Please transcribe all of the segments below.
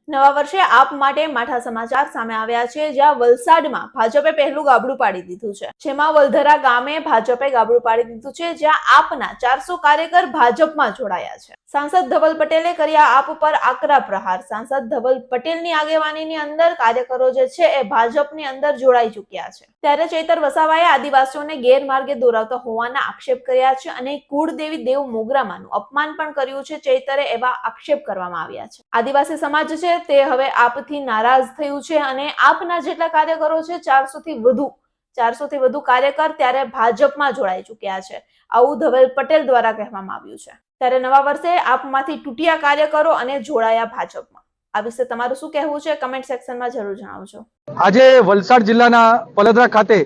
નવા વર્ષે આપ માટે માઠા સમાચાર સામે આવ્યા છે, જ્યાં વલસાડમાં ભાજપે પહેલું ગાબડું પાડી દીધું છે, જેમાં વલધરા ગામે ભાજપે ગાબડું પાડી દીધું છે, જ્યાં આપના 400 કાર્યકર ભાજપમાં જોડાયા છે। સાંસદ ધવલ પટેલે કર્યા આપ પર આકરા પ્રહાર। સાંસદ ધવલ પટેલની આગેવાનીની અંદર કાર્યકરો જે છે એ ભાજપની અંદર જોડાઈ ચૂક્યા છે, ત્યારે ચૈતર વસાવાએ આદિવાસીઓને ગેરમાર્ગે દોરાવતા હોવાના આક્ષેપ કર્યા છે અને કુળદેવી દેવ મોગરામાનું અપમાન પણ કર્યું છે। ચૈતરે એવા આક્ષેપ કરવામાં આવ્યા છે। આદિવાસી સમાજ છે તે હવે આપથી નારાજ થયું છે અને આપના જેટલા કાર્યકરો છે 400 થી વધુ કાર્યકર ત્યારે ભાજપમાં જોડાઈ ચૂક્યા છે, આવું ધવલ પટેલ દ્વારા કહેવામાં આવ્યું છે। ત્યારે નવા વર્ષે આપમાંથી તૂટ્યા કાર્યકરો અને જોડાયા ભાજપમાં। આ વિશે તમારું શું કહેવું છે, કમેન્ટ સેક્શનમાં જરૂર જણાવજો। આજે વલસાડ જિલ્લાના પલદરા ખાતે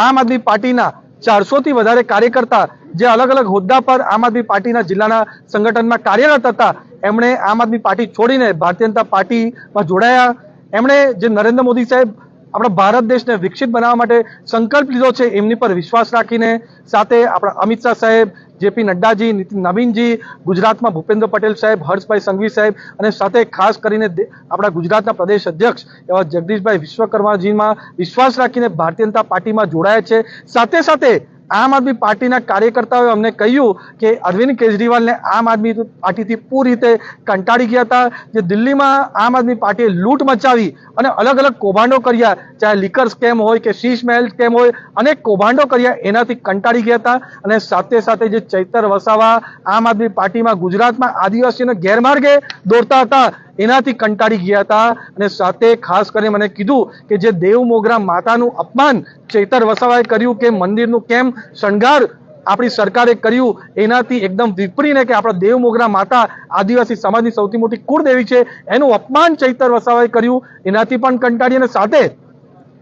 આમ આદમી પાર્ટીના 400 થી વધારે કાર્યકર્તા જે અલગ અલગ હોદ્દા પર આમ આદમી પાર્ટીના જિલ્લાના સંગઠનમાં કાર્યરત હતા, એમણે આમ આદમી પાર્ટી છોડીને ભારતીય જનતા પાર્ટીમાં જોડાયા। એમણે જે નરેન્દ્ર મોદી સાહેબ આપણા ભારત દેશને વિકસિત બનાવવા માટે સંકલ્પ લીધો છે, એમની પર વિશ્વાસ રાખીને, સાથે આપણા અમિત શાહ સાહેબ, જેપી નડ્ડાજી, નીતિન નવીનજી, ગુજરાતમાં ભૂપેન્દ્ર પટેલ સાહેબ, હર્ષભાઈ સંઘવી સાહેબ અને સાથે ખાસ કરીને આપણા ગુજરાતના પ્રદેશ અધ્યક્ષ એવા જગદીશભાઈ વિશ્વકર્માજીમાં વિશ્વાસ રાખીને ભારતીય જનતા પાર્ટીમાં જોડાયા છે। સાથે સાથે આમ આદમી પાર્ટીના કાર્યકર્તાઓએ અમને કહ્યું કે અરવિંદ કેજરીવાલને આમ આદમી પાર્ટીથી પૂરી રીતે કંટાળી ગયા હતા, જે દિલ્હીમાં આમ આદમી પાર્ટીએ લૂંટ મચાવી અને અલગ અલગ કૌભાંડો કર્યા, ચાહે લીકર સ્કેમ હોય કે શીશ મહેલ સ્કેમ હોય, અનેક કૌભાંડો કર્યા, એનાથી કંટાળી ગયા હતા। અને સાથે સાથે જે ચૈતર વસાવા આમ આદમી પાર્ટીમાં ગુજરાતમાં આદિવાસીઓને ગેરમાર્ગે દોરતા હતા, એનાથી કંટાળી ગયા હતા। અને સાથે ખાસ કરીને મને કીધું કે જે દેવ મોગરા માતાનું અપમાન ચૈતર વસાવાએ કર્યું, કે મંદિરનું કેમ શણગાર આપણી સરકારે કર્યું, એનાથી એકદમ વિપરીને કે આપણા દેવ મોગરા માતા આદિવાસી સમાજની સૌથી મોટી કુળદેવી છે, એનું અપમાન ચૈતર વસાવાએ કર્યું, એનાથી પણ કંટાળી। અને સાથે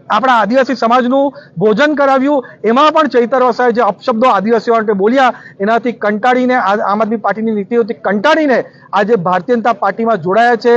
આપણા આદિવાસી સમાજનું ભોજન કરાવ્યું, એમાં પણ ચૈતર વસાવાએ જે અપશબ્દો આદિવાસીઓ માટે બોલ્યા, એનાથી કંટાળીને આમ આદમી પાર્ટીની નીતિઓથી કંટાળીને આજે ભારતીય જનતા પાર્ટીમાં જોડાયા છે।